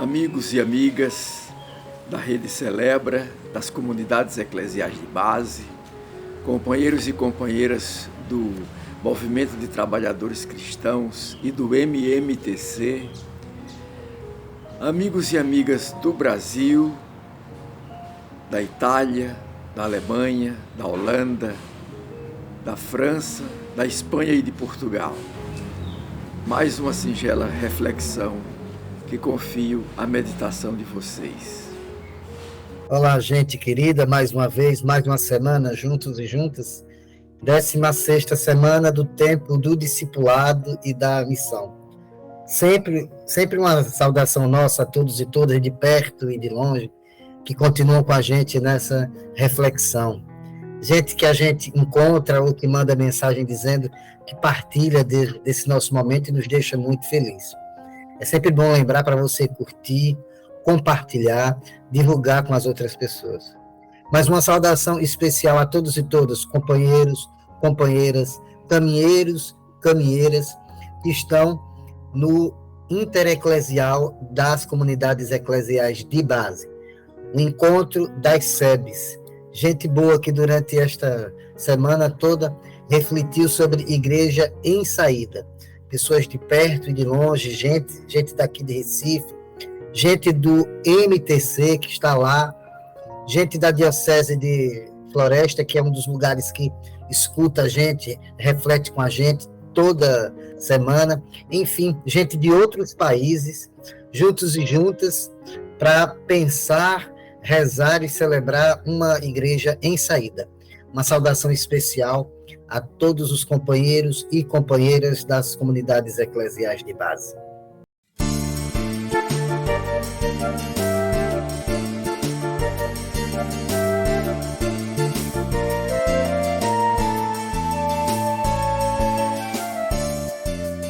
amigos e amigas da Rede Celebra, das comunidades eclesiais de base, companheiros e companheiras do Movimento de Trabalhadores Cristãos e do MMTC, amigos e amigas do Brasil, da Itália, da Alemanha, da Holanda, da França, da Espanha e de Portugal. Mais uma singela reflexão que confio à meditação de vocês. Olá, gente querida, mais uma vez, mais uma semana juntos e juntas, 16ª semana do tempo do discipulado e da missão. Sempre uma saudação nossa a todos e todas, de perto e de longe, que continuam com a gente nessa reflexão. Gente que a gente encontra ou que manda mensagem dizendo que partilha desse nosso momento e nos deixa muito felizes. É sempre bom lembrar para você curtir, compartilhar, divulgar com as outras pessoas. Mas uma saudação especial a todos e todas, companheiros, companheiras, caminheiros, caminheiras, que estão no intereclesial das comunidades eclesiais de base, o encontro das SEBs. Gente boa que durante esta semana toda refletiu sobre igreja em saída. Pessoas de perto e de longe, gente daqui de Recife, gente do MTC que está lá, gente da Diocese de Floresta, que é um dos lugares que escuta a gente, reflete com a gente toda semana, enfim, gente de outros países, juntos e juntas, para pensar, rezar e celebrar uma igreja em saída. Uma saudação especial a todos os companheiros e companheiras das comunidades eclesiais de base.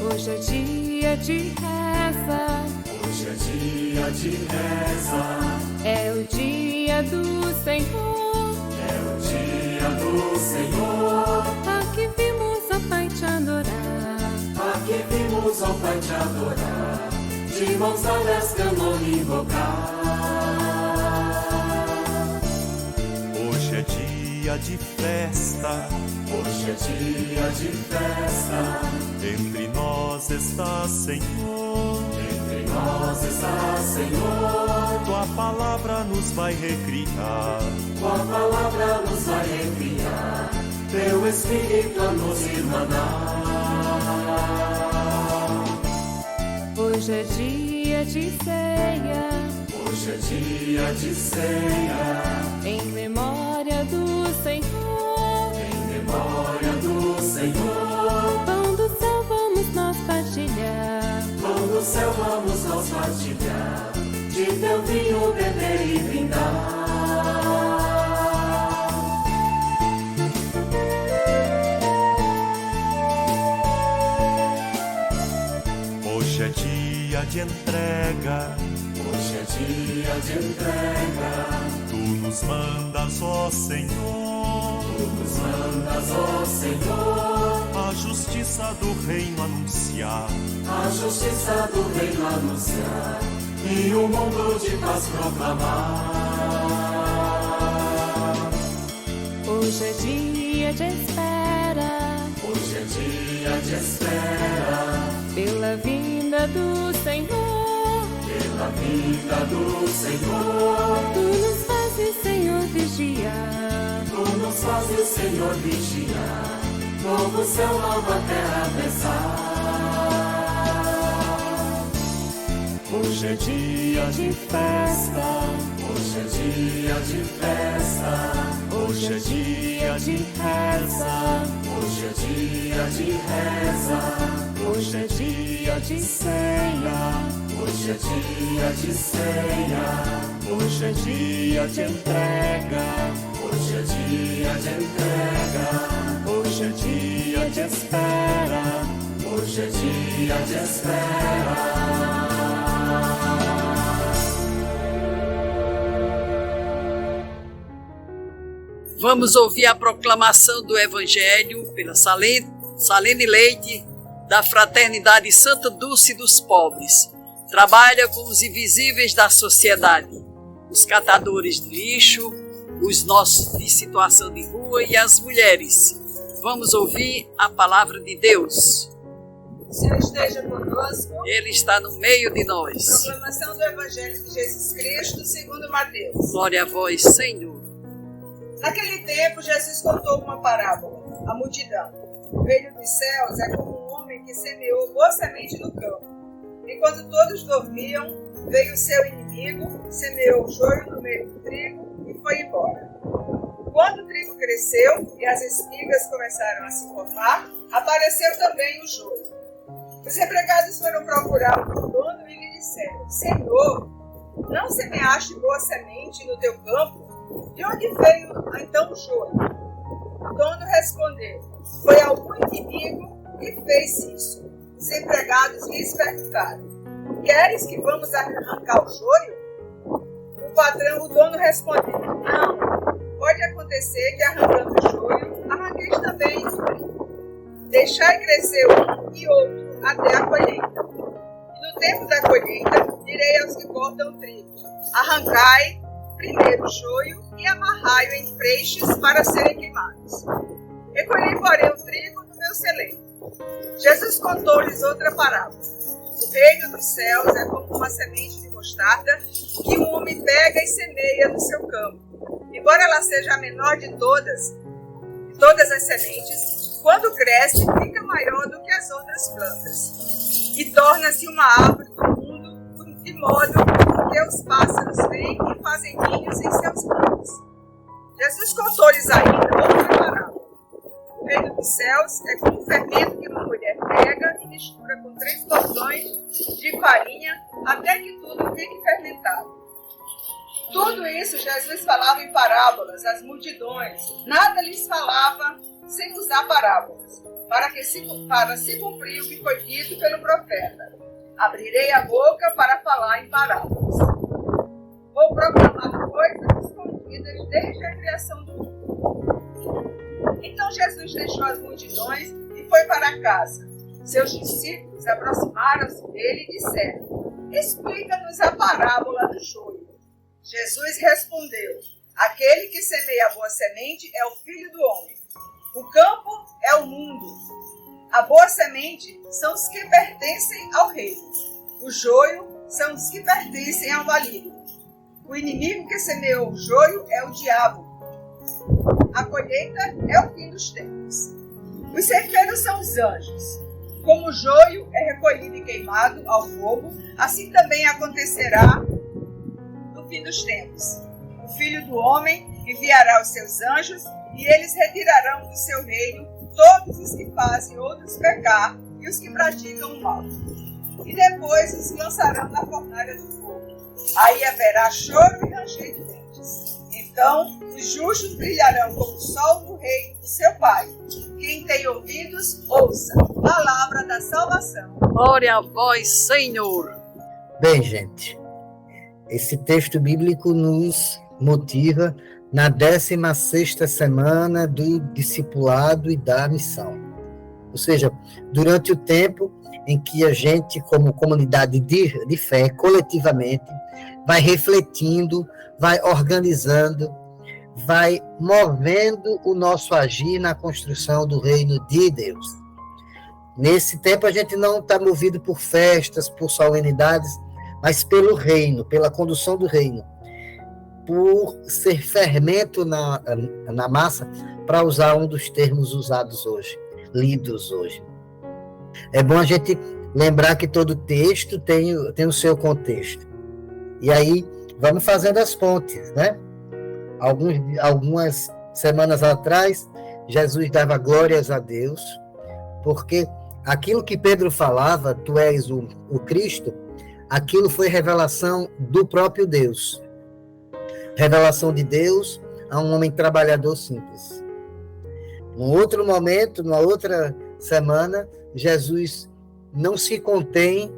Hoje é dia de reza. Hoje é dia de reza. É o dia do Senhor. É o dia do Senhor. Aqui vimos ao Pai te adorar. Aqui vimos ao Pai te adorar. De mãos dadas clamor invocar. Hoje é dia de festa. Hoje é dia de festa. Entre nós está, Senhor. Entre nós está, Senhor. Tua palavra nos vai recriar. Tua palavra nos vai recriar. Teu Espírito a nos irmanar. Hoje é dia de ceia. Hoje é dia de ceia. Em memória do Senhor. Em memória do Senhor. Pão do céu vamos nós partilhar. Pão do céu vamos nós partilhar. De teu vinho beber e brindar. Hoje é dia de entrega. Hoje é dia de entrega. Tu nos mandas, ó Senhor. Tu nos mandas, ó Senhor. A justiça do reino anunciar. A justiça do reino anunciar. E o mundo de paz proclamar. Hoje é dia de espera. Hoje é dia de espera. Pela vinda do Senhor. Pela vinda do Senhor. Tu nos fazes, Senhor, vigiar. Tu nos fazes, Senhor, vigiar. Novo céu, nova terra pensar. Hoje é dia de festa. Hoje é dia de festa. Hoje é dia de reza. Hoje é dia de reza. Hoje é dia de ceia. Hoje é dia de ceia. Hoje é dia de entrega. Hoje é dia de entrega. Hoje é dia de espera. Hoje é dia de espera. Vamos ouvir a proclamação do Evangelho pela Salene Leite, da Fraternidade Santa Dulce dos Pobres, Trabalha com os invisíveis da sociedade, os catadores de lixo, os nossos de situação de rua e as mulheres. Vamos ouvir a palavra de Deus. O Senhor esteja conosco. Ele está no meio de nós. Proclamação do Evangelho de Jesus Cristo segundo Mateus. Glória a vós, Senhor. Naquele tempo, Jesus contou uma parábola à multidão. O reino dos céus é como um homem que semeou boa semente no campo. Enquanto todos dormiam, veio o seu inimigo, semeou o joio no meio do trigo e foi embora. Quando o trigo cresceu e as espigas começaram a se formar, apareceu também o joio. Os empregados foram procurar o dono e lhe disseram: Senhor, não semeaste boa semente no teu campo? De onde veio então o joio? O dono respondeu: Foi algum inimigo que fez isso. Os empregados lhes perguntaram: Queres que vamos arrancar o joio? O dono respondeu: Não, pode acontecer que arrancando o joio, arranqueis também o trigo. Deixai crescer um e outro até a colheita. E no tempo da colheita, direi aos que cortam o trigo: Arrancai primeiro o joio e amarrai-o em freixes para serem queimados. Recolhi, porém, o trigo no meu celeiro. Jesus contou-lhes outra parábola. O reino dos céus é como uma semente de mostarda que um homem pega e semeia no seu campo. Embora ela seja a menor de todas as sementes, quando cresce, fica maior do que as outras plantas e torna-se uma árvore do mundo, de modo que os pássaros vêm e fazem ninhos em seus campos. Jesus contou-lhes ainda outra parábola. O reino dos céus é como um fermento que uma mulher pega e mistura com 3 porções de farinha até que tudo fique fermentado. Tudo isso Jesus falava em parábolas às multidões. Nada lhes falava sem usar parábolas, para se cumprir o que foi dito pelo profeta. Abrirei a boca para falar em parábolas. Vou proclamar coisas escondidas desde a criação do mundo. Então Jesus deixou as multidões e foi para casa. Seus discípulos aproximaram-se dele e disseram: Explica-nos a parábola do joio. Jesus respondeu: Aquele que semeia a boa semente é o Filho do Homem. O campo é o mundo. A boa semente são os que pertencem ao reino. O joio são os que pertencem ao maligno. O inimigo que semeou o joio é o diabo. A colheita é o fim dos tempos. Os ceifeiros são os anjos. Como o joio é recolhido e queimado ao fogo, assim também acontecerá no fim dos tempos. O Filho do Homem enviará os seus anjos e eles retirarão do seu reino todos os que fazem outros pecar e os que praticam o mal. E depois os lançarão na fornalha do fogo. Aí haverá choro e ranger de dentes. Então os justos brilharão como o sol no reino do seu Pai. Quem tem ouvidos, ouça. Palavra da salvação. Glória a vós, Senhor. Bem, gente, esse texto bíblico nos motiva na 16ª semana do discipulado e da missão. Ou seja, durante o tempo em que a gente, como comunidade de fé, coletivamente, vai refletindo, vai organizando, vai movendo o nosso agir na construção do reino de Deus. Nesse tempo a gente não está movido por festas, por solenidades, mas pelo reino, pela condução do reino, por ser fermento na massa, para usar um dos termos usados hoje, lidos hoje. É bom a gente lembrar que todo texto tem o seu contexto. E aí, vamos fazendo as pontes, né? Algumas semanas atrás, Jesus dava glórias a Deus, porque aquilo que Pedro falava, tu és o Cristo, aquilo foi revelação do próprio Deus. Revelação de Deus a um homem trabalhador simples. Num outro momento, numa outra semana, Jesus não se contém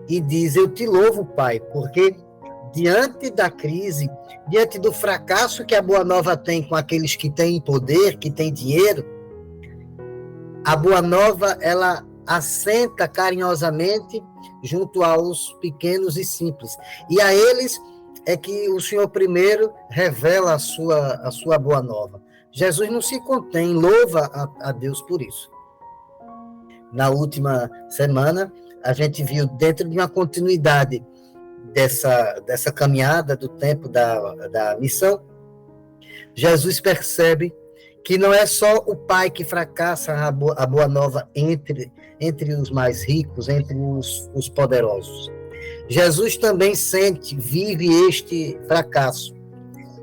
e diz: eu te louvo, Pai, porque diante da crise, diante do fracasso que a Boa Nova tem com aqueles que têm poder, que têm dinheiro, a Boa Nova, ela assenta carinhosamente junto aos pequenos e simples. E a eles é que o Senhor primeiro revela a sua boa nova. Jesus não se contém, louva a Deus por isso. Na última semana, a gente viu, dentro de uma continuidade dessa caminhada do tempo da missão, Jesus percebe que não é só o pai que fracassa a boa nova entre os mais ricos, entre os poderosos. Jesus também vive este fracasso,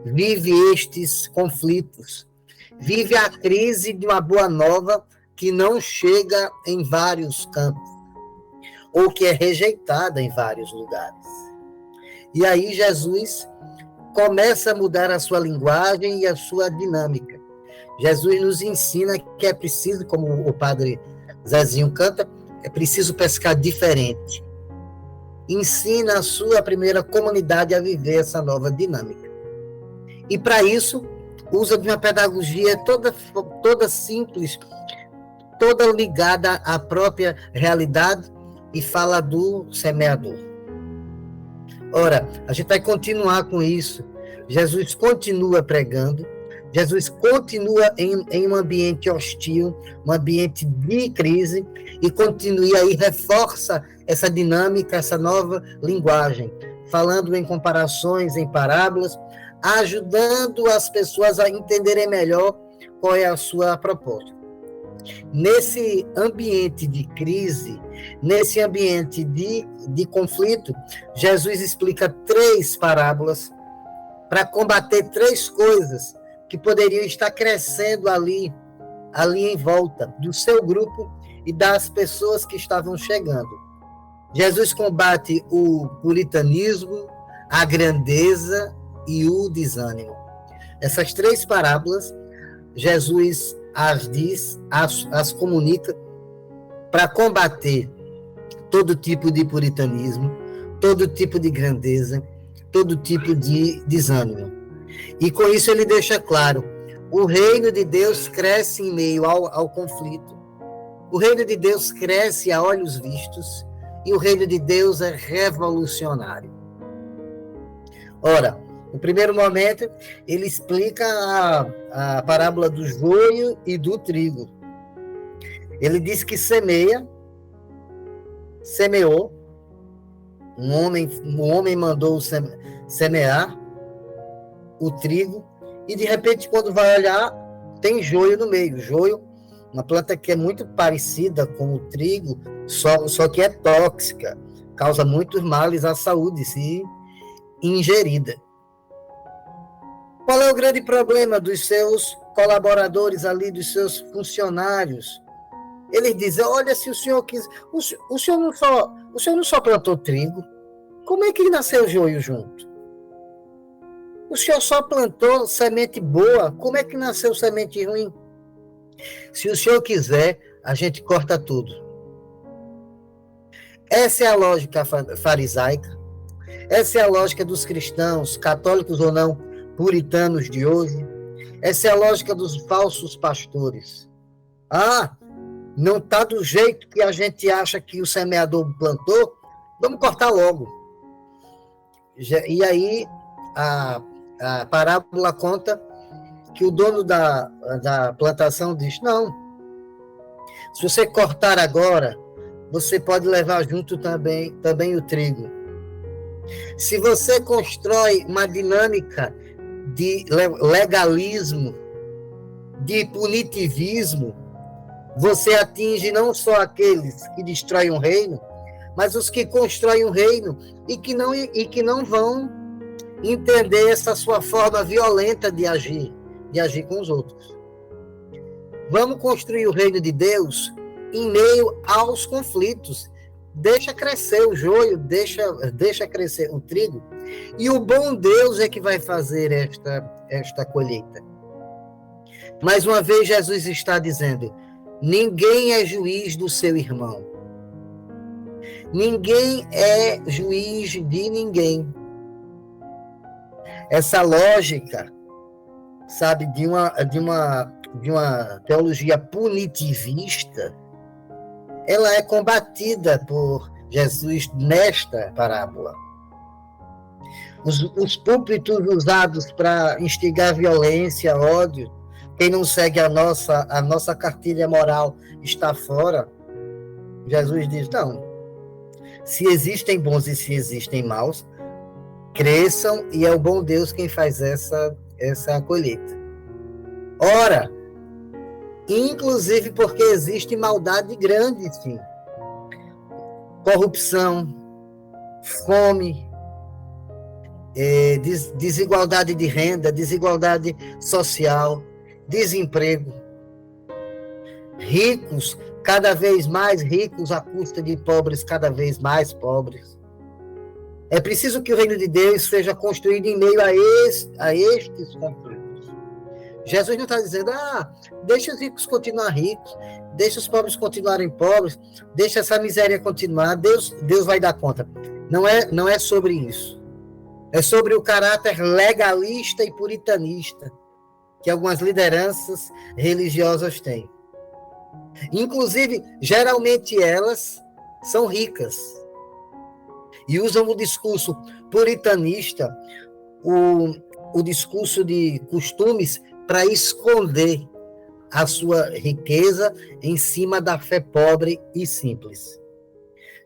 vive estes conflitos, vive a crise de uma boa nova que não chega em vários campos, ou que é rejeitada em vários lugares. E aí Jesus começa a mudar a sua linguagem e a sua dinâmica. Jesus nos ensina que é preciso, como o padre Zezinho canta, é preciso pescar diferente. Ensina a sua primeira comunidade a viver essa nova dinâmica. E para isso, usa de uma pedagogia toda simples, toda ligada à própria realidade, e fala do semeador. Ora, a gente vai continuar com isso. Jesus continua pregando, Jesus continua em um ambiente hostil, um ambiente de crise, e continua aí, reforça essa dinâmica, essa nova linguagem, falando em comparações, em parábolas, ajudando as pessoas a entenderem melhor qual é a sua proposta. Nesse ambiente de crise, nesse ambiente de conflito, Jesus explica 3 parábolas para combater 3 coisas que poderiam estar crescendo ali em volta do seu grupo e das pessoas que estavam chegando. Jesus combate o puritanismo, a grandeza e o desânimo. Essas 3 parábolas, Jesus as comunica para combater todo tipo de puritanismo, todo tipo de grandeza, todo tipo de desânimo. E com isso ele deixa claro, o reino de Deus cresce em meio ao conflito, o reino de Deus cresce a olhos vistos, e o reino de Deus é revolucionário. Ora, no primeiro momento, ele explica a parábola do joio e do trigo. Ele diz que semeou, um homem mandou semear o trigo, e de repente, quando vai olhar, tem joio no meio. Joio, uma planta que é muito parecida com o trigo, só que é tóxica, causa muitos males à saúde se ingerida. Qual é o grande problema dos seus colaboradores ali, dos seus funcionários? Eles dizem, olha, se o senhor quiser... O senhor não só plantou trigo, como é que nasceu joio junto? O senhor só plantou semente boa, como é que nasceu semente ruim? Se o senhor quiser, a gente corta tudo. Essa é a lógica farisaica, essa é a lógica dos cristãos, católicos ou não, puritanos de hoje. Essa é a lógica dos falsos pastores. Não está do jeito que a gente acha que o semeador plantou, vamos cortar logo. E aí a parábola conta que o dono da plantação diz, não, se você cortar agora, você pode levar junto também o trigo. Se você constrói uma dinâmica de legalismo, de punitivismo, você atinge não só aqueles que destroem o reino, mas os que constroem o reino e que não vão entender essa sua forma violenta de agir com os outros. Vamos construir o reino de Deus em meio aos conflitos. Deixa crescer o joio, deixa crescer o trigo, e o bom Deus é que vai fazer esta colheita. Mais uma vez, Jesus está dizendo, ninguém é juiz do seu irmão. Ninguém é juiz de ninguém. Essa lógica, sabe, de uma teologia punitivista, ela é combatida por Jesus nesta parábola. Os púlpitos usados para instigar violência, ódio, quem não segue a nossa cartilha moral está fora. Jesus diz, não, se existem bons e se existem maus, cresçam e é o bom Deus quem faz essa colheita. Ora, inclusive porque existe maldade grande, sim. Corrupção, fome, desigualdade de renda, desigualdade social, desemprego. Ricos, cada vez mais ricos à custa de pobres, cada vez mais pobres. É preciso que o reino de Deus seja construído em meio a estes conflitos. Jesus não está dizendo, deixa os ricos continuar ricos, deixa os pobres continuarem pobres, deixa essa miséria continuar, Deus vai dar conta. Não é sobre isso. É sobre o caráter legalista e puritanista que algumas lideranças religiosas têm. Inclusive, geralmente elas são ricas e usam o discurso puritanista, o discurso de costumes, para esconder a sua riqueza em cima da fé pobre e simples.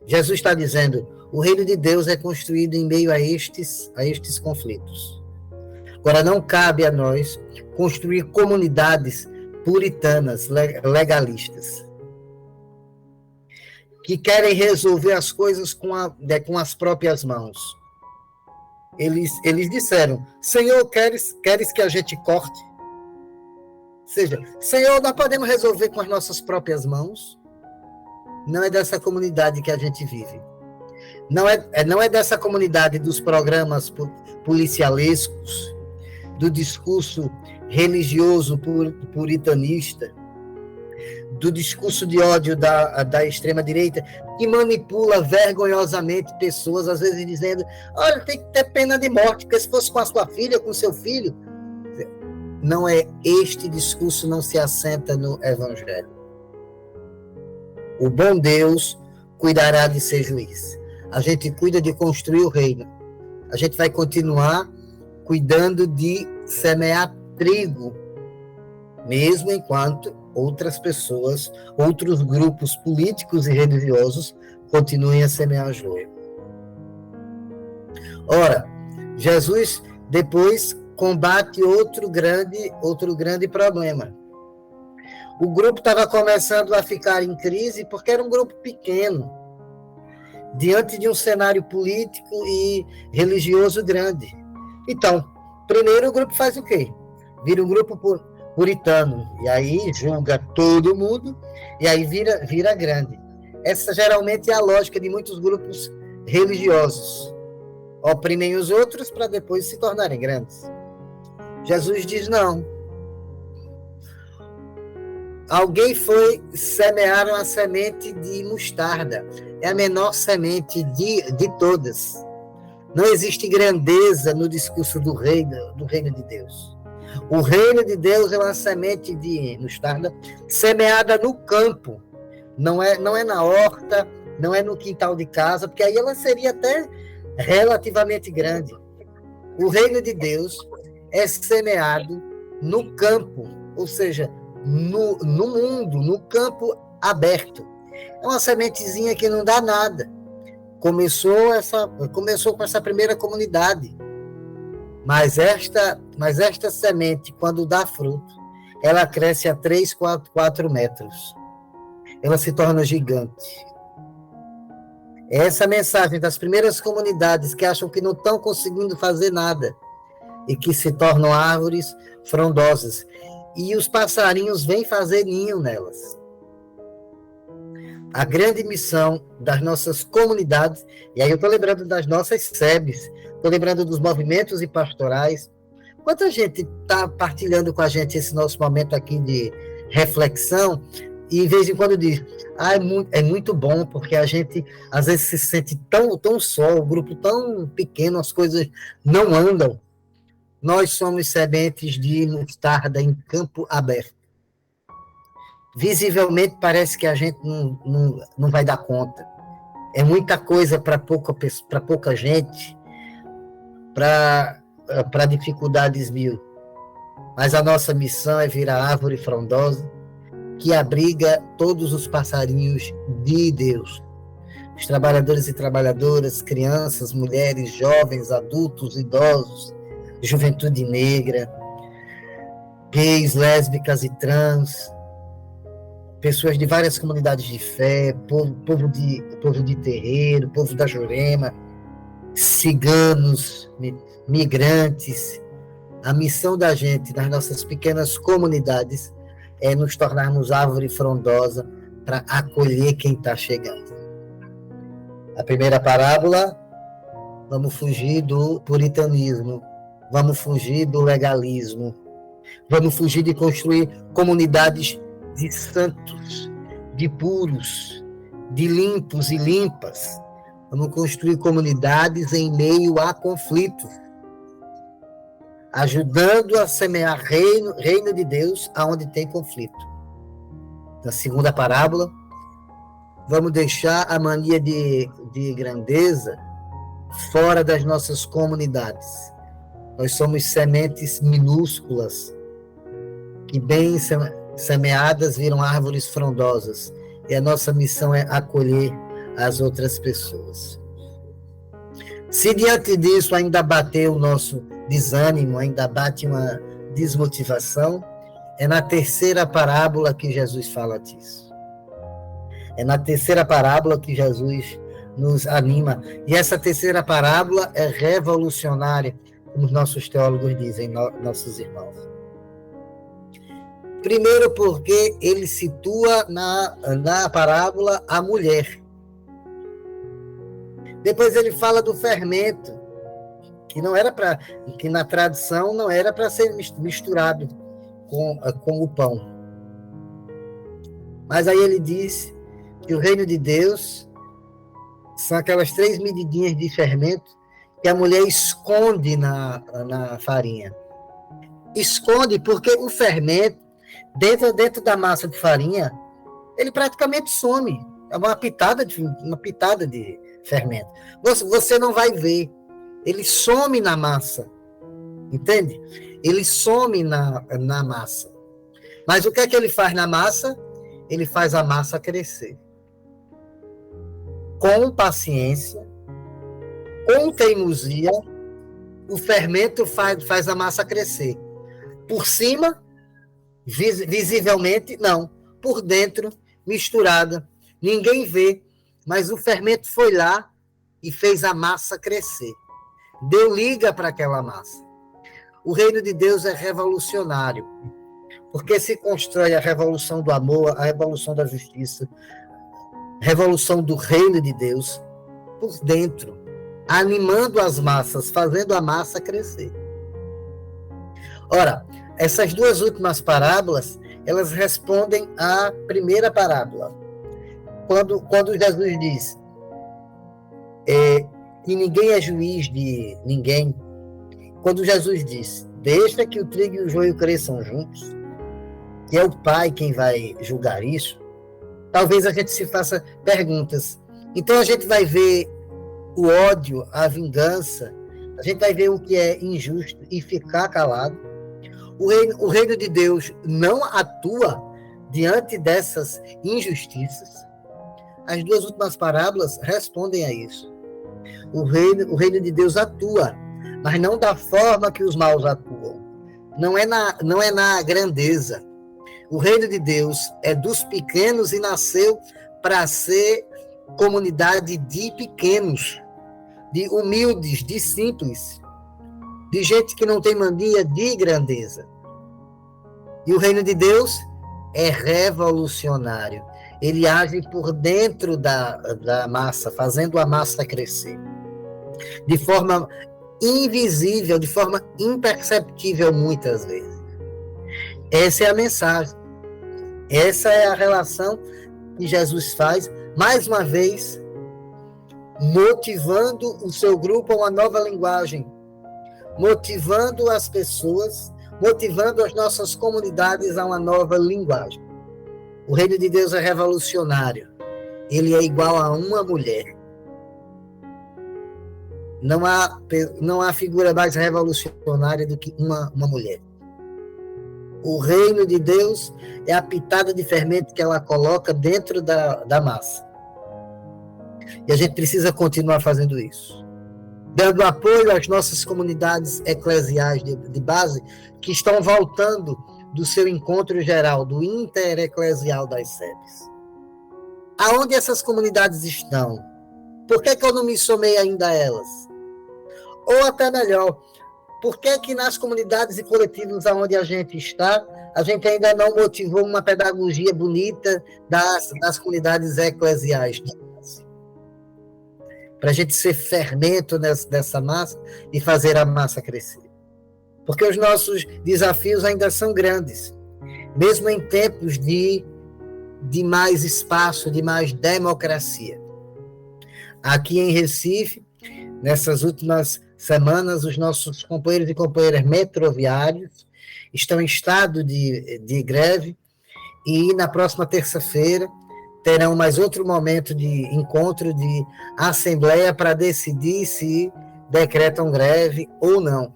Jesus está dizendo, o reino de Deus é construído em meio a estes conflitos. Agora, não cabe a nós construir comunidades puritanas, legalistas, que querem resolver as coisas com as próprias mãos. Eles disseram, Senhor, queres que a gente corte? Ou seja, Senhor, nós podemos resolver com as nossas próprias mãos? Não é dessa comunidade que a gente vive. Não é dessa comunidade dos programas policialescos, do discurso religioso puritanista, do discurso de ódio da extrema-direita, que manipula vergonhosamente pessoas, às vezes dizendo, olha, tem que ter pena de morte, porque se fosse com a sua filha, com o seu filho... Não é este discurso, não se assenta no Evangelho. O bom Deus cuidará de ser juiz. A gente cuida de construir o reino. A gente vai continuar cuidando de semear trigo, mesmo enquanto outras pessoas, outros grupos políticos e religiosos continuem a semear joio. Ora, Jesus depois combate outro grande problema. O grupo estava começando a ficar em crise porque era um grupo pequeno, diante de um cenário político e religioso grande. Então, primeiro o grupo faz o quê? Vira um grupo puritano, e aí julga todo mundo, e aí vira grande. Essa geralmente é a lógica de muitos grupos religiosos. Oprimem os outros para depois se tornarem grandes. Jesus diz não. Alguém foi semear uma semente de mostarda. É a menor semente de todas. Não existe grandeza no discurso do reino de Deus. O reino de Deus é uma semente de mostarda semeada no campo. Não é na horta, não é no quintal de casa, porque aí ela seria até relativamente grande. O reino de Deus é semeado no campo, ou seja, no mundo, no campo aberto. É uma sementezinha que não dá nada. Começou com essa primeira comunidade. Mas esta semente, quando dá fruto, ela cresce a 3, 4 metros. Ela se torna gigante. É essa mensagem das primeiras comunidades que acham que não estão conseguindo fazer nada e que se tornam árvores frondosas. E os passarinhos vêm fazer ninho nelas. A grande missão das nossas comunidades, e aí eu estou lembrando das nossas SEBs, estou lembrando dos movimentos e pastorais. Quanta gente está partilhando com a gente esse nosso momento aqui de reflexão, e de vez em quando diz, é muito bom, porque a gente às vezes se sente tão só, o grupo tão pequeno, as coisas não andam. Nós somos sementes de mostarda em campo aberto. visivelmente parece que a gente não vai dar conta. É muita coisa para pouca gente, para dificuldades mil. Mas a nossa missão é virar árvore frondosa que abriga todos os passarinhos de Deus. Os trabalhadores e trabalhadoras, crianças, mulheres, jovens, adultos, idosos, juventude negra, gays, lésbicas e trans, pessoas de várias comunidades de fé, povo de terreiro, povo da Jurema, ciganos, migrantes. A missão da gente nas nossas pequenas comunidades é nos tornarmos árvore frondosa para acolher quem está chegando. A primeira parábola, vamos fugir do puritanismo, vamos fugir do legalismo, vamos fugir de construir comunidades de santos, de puros, de limpos e limpas. Vamos construir comunidades em meio a conflitos, ajudando a semear reino de Deus aonde tem conflito. Na segunda parábola, vamos deixar a mania de grandeza fora das nossas comunidades. Nós somos sementes minúsculas que bem semeadas viram árvores frondosas. E a nossa missão é acolher as outras pessoas. Se diante disso ainda bater o nosso desânimo, ainda bate uma desmotivação, é na terceira parábola que Jesus fala disso. É na terceira parábola que Jesus nos anima. E essa terceira parábola é revolucionária, como os nossos teólogos dizem, nossos irmãos. Primeiro porque ele situa na parábola a mulher. Depois ele fala do fermento, que na tradição não era para ser misturado com o pão. Mas aí ele diz que o reino de Deus são aquelas 3 medidinhas de fermento que a mulher esconde na farinha. Esconde porque o fermento, dentro da massa de farinha, ele praticamente some. É uma pitada de fermento. Você não vai ver. Ele some na massa. Entende? Ele some na massa. Mas o que é que ele faz na massa? Ele faz a massa crescer. Com paciência, com teimosia, o fermento faz a massa crescer. Por cima, visivelmente, não. Por dentro, misturada. Ninguém vê, mas o fermento foi lá e fez a massa crescer. Deu liga para aquela massa. O reino de Deus é revolucionário, porque se constrói a revolução do amor, a revolução da justiça, a revolução do reino de Deus por dentro, animando as massas, fazendo a massa crescer. Ora, essas duas últimas parábolas, elas respondem à primeira parábola. Quando Jesus diz que ninguém é juiz de ninguém, quando Jesus diz, deixa que o trigo e o joio cresçam juntos, que é o Pai quem vai julgar isso, talvez a gente se faça perguntas. Então a gente vai ver o ódio, a vingança, a gente vai ver o que é injusto e ficar calado. O reino de Deus não atua diante dessas injustiças. As duas últimas parábolas respondem a isso. O reino de Deus atua, mas não da forma que os maus atuam. Não é na grandeza. O reino de Deus é dos pequenos e nasceu para ser comunidade de pequenos, de humildes, de simples, de gente que não tem mania de grandeza. E o reino de Deus é revolucionário. Ele age por dentro da massa, fazendo a massa crescer. De forma invisível, de forma imperceptível muitas vezes. Essa é a mensagem. Essa é a relação que Jesus faz, mais uma vez, motivando o seu grupo a uma nova linguagem, motivando as pessoas, motivando as nossas comunidades a uma nova linguagem. O reino de Deus é revolucionário. Ele é igual a uma mulher. Não há figura mais revolucionária do que uma mulher. O reino de Deus é a pitada de fermento que ela coloca dentro da massa. E a gente precisa continuar fazendo isso. Dando apoio às nossas comunidades eclesiais de base que estão voltando do seu encontro geral, do intereclesial das SEBs. Aonde essas comunidades estão? Por que eu não me somei ainda a elas? Ou até melhor, por que nas comunidades e coletivos onde a gente está, a gente ainda não motivou uma pedagogia bonita das comunidades eclesiais? Para a gente ser fermento dessa massa e fazer a massa crescer. Porque os nossos desafios ainda são grandes. Mesmo em tempos de mais espaço, de mais democracia. Aqui em Recife, nessas últimas semanas, os nossos companheiros e companheiras metroviários estão em estado de greve e na próxima terça-feira terão mais outro momento de encontro de assembleia para decidir se decretam greve ou não.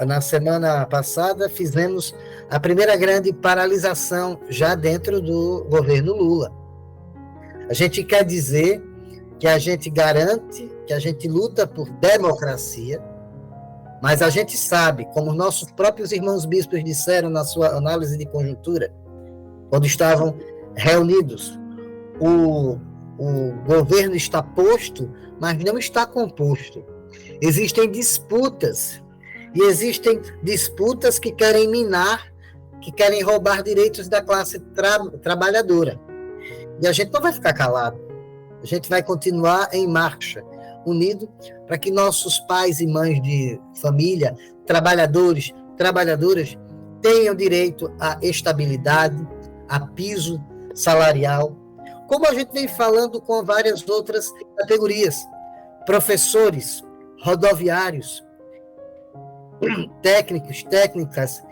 Na semana passada, fizemos a primeira grande paralisação já dentro do governo Lula. A gente quer dizer que a gente garante, que a gente luta por democracia, mas a gente sabe, como nossos próprios irmãos bispos disseram na sua análise de conjuntura, quando estavam reunidos, o governo está posto, mas não está composto. Existem disputas, e existem disputas que querem minar, que querem roubar direitos da classe trabalhadora. E a gente não vai ficar calado. A gente vai continuar em marcha, unido, para que nossos pais e mães de família, trabalhadores, trabalhadoras, tenham direito à estabilidade, a piso salarial, como a gente vem falando com várias outras categorias, professores, rodoviários, técnicos, técnicas,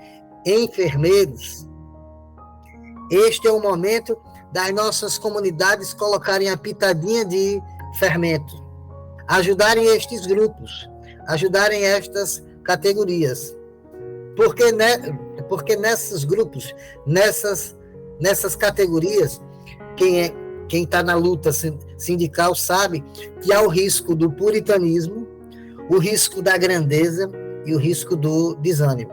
enfermeiros. Este é o momento das nossas comunidades colocarem a pitadinha de fermento, ajudarem estes grupos, ajudarem estas categorias, porque nesses grupos, nessas categorias, quem está na luta sindical sabe que há o risco do puritanismo, o risco da grandeza e o risco do desânimo.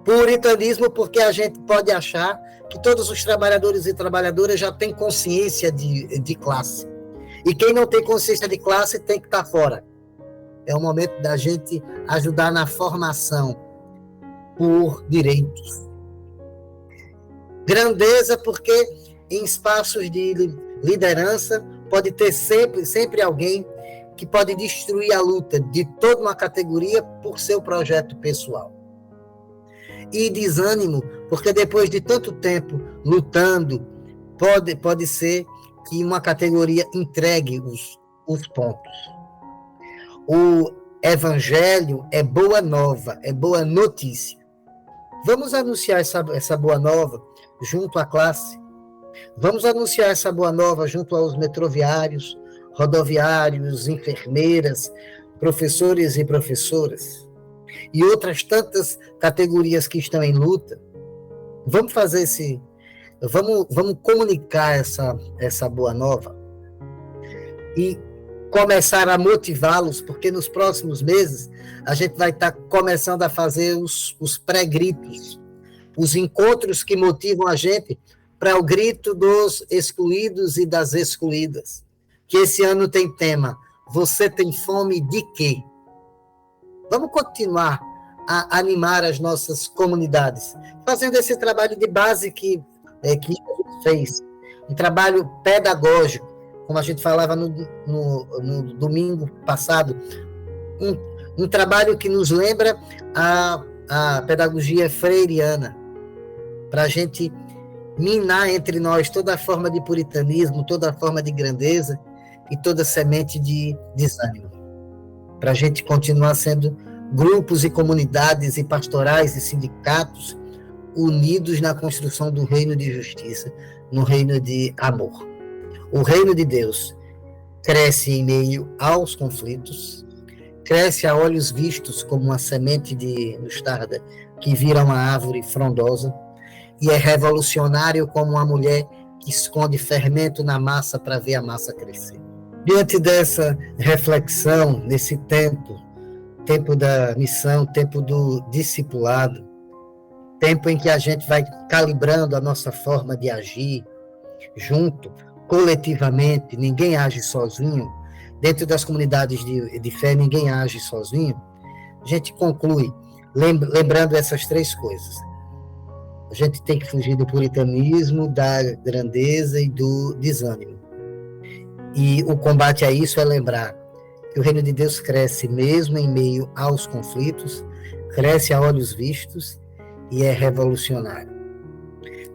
Puritanismo porque a gente pode achar que todos os trabalhadores e trabalhadoras já têm consciência de classe. E quem não tem consciência de classe tem que estar fora. É o momento da gente ajudar na formação por direitos. Grandeza porque em espaços de liderança pode ter sempre alguém que pode destruir a luta de toda uma categoria por seu projeto pessoal. E desânimo, porque depois de tanto tempo lutando, pode ser que uma categoria entregue os pontos. O evangelho é boa nova, é boa notícia. Vamos anunciar essa boa nova junto à classe. Vamos anunciar essa boa nova junto aos metroviários, rodoviários, enfermeiras, professores e professoras, e outras tantas categorias que estão em luta. Vamos fazer vamos comunicar essa boa nova e começar a motivá-los, porque nos próximos meses a gente vai estar começando a fazer os pré-gritos, os encontros que motivam a gente para o grito dos excluídos e das excluídas, que esse ano tem tema: você tem fome de quê? Vamos continuar a animar as nossas comunidades, fazendo esse trabalho de base que a gente fez, um trabalho pedagógico, como a gente falava no domingo passado, um trabalho que nos lembra a pedagogia freiriana, para a gente minar entre nós toda forma de puritanismo, toda forma de grandeza e toda semente de desânimo, para a gente continuar sendo grupos e comunidades e pastorais e sindicatos unidos na construção do reino de justiça, no reino de amor. O reino de Deus cresce em meio aos conflitos, cresce a olhos vistos como uma semente de mostarda que vira uma árvore frondosa, e é revolucionário como uma mulher que esconde fermento na massa para ver a massa crescer. Diante dessa reflexão, nesse tempo da missão, tempo do discipulado, tempo em que a gente vai calibrando a nossa forma de agir junto, coletivamente, ninguém age sozinho, dentro das comunidades de fé, ninguém age sozinho, a gente conclui, lembrando essas três coisas. A gente tem que fugir do puritanismo, da grandeza e do desânimo. E o combate a isso é lembrar que o reino de Deus cresce mesmo em meio aos conflitos, cresce a olhos vistos e é revolucionário.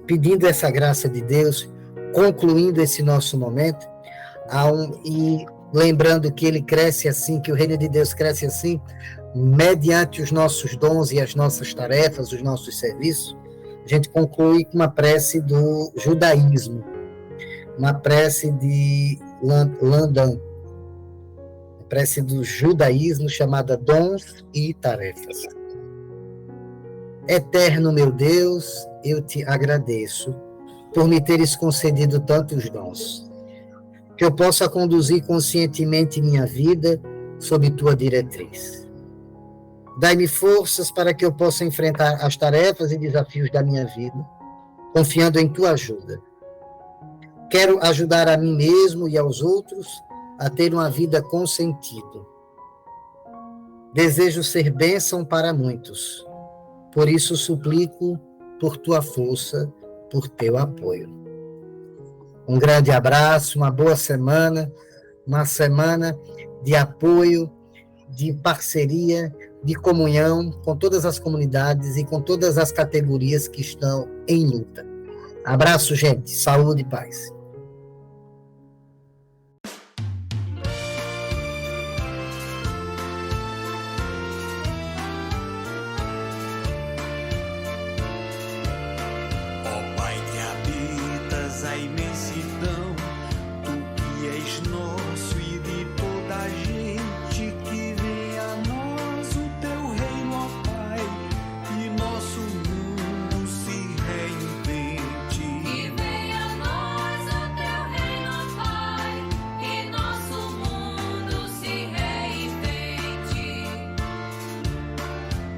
Pedindo essa graça de Deus, concluindo esse nosso momento, e lembrando que ele cresce assim, que o reino de Deus cresce assim, mediante os nossos dons e as nossas tarefas, os nossos serviços, a gente conclui com uma prece do judaísmo, uma prece de Landon, uma prece do judaísmo chamada Dons e Tarefas. Eterno meu Deus, eu te agradeço por me teres concedido tantos dons, que eu possa conduzir conscientemente minha vida sob tua diretriz. Dai-me forças para que eu possa enfrentar as tarefas e desafios da minha vida, confiando em tua ajuda. Quero ajudar a mim mesmo e aos outros a ter uma vida com sentido. Desejo ser bênção para muitos, por isso suplico por tua força, por teu apoio. Um grande abraço, uma boa semana, uma semana de apoio, de parceria, de comunhão com todas as comunidades e com todas as categorias que estão em luta. Abraço, gente. Saúde e paz. Ó Pai que habitas a imensidão, tu que és nosso e de toda a gente, que venha a nós o teu reino, ó Pai, e nosso mundo se reinvente. Que venha a nós o teu reino, ó Pai, e nosso mundo se reinvente.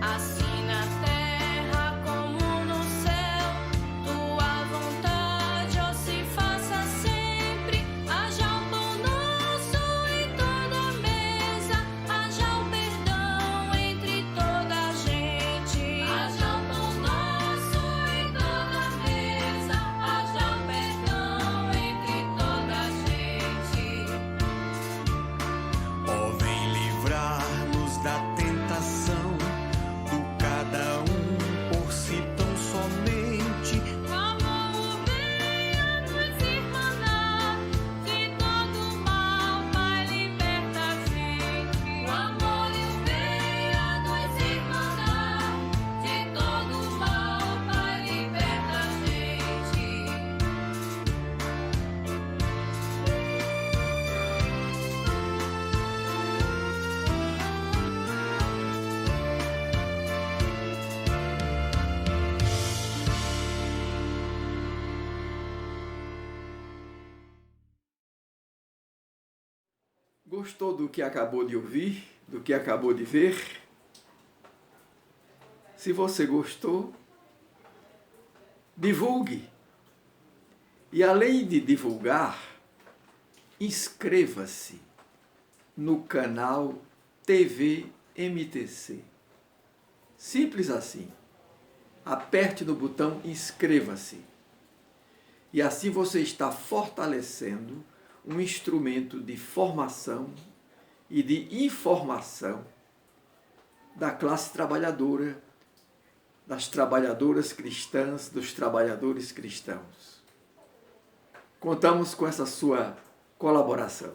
Assim na terra como no céu, tua vontade, ó, se faça sempre. Haja o pão nosso em toda a mesa, haja o perdão entre toda a gente. Haja o pão nosso em toda a mesa, haja o perdão entre toda a gente. Ó, vem livrar-nos da tentação, do cada por si tão somente. O amor venha nos irmanar, de todo mal, Pai, liberta a gente. O amor venha nos irmanar, de todo mal, Pai, liberta a gente. Gostou do que acabou de ouvir, do que acabou de ver? Se você gostou, divulgue. E além de divulgar, inscreva-se no canal TV MTC. Simples assim. Aperte no botão inscreva-se. E assim você está fortalecendo um instrumento de formação e de informação da classe trabalhadora, das trabalhadoras cristãs, dos trabalhadores cristãos. Contamos com essa sua colaboração.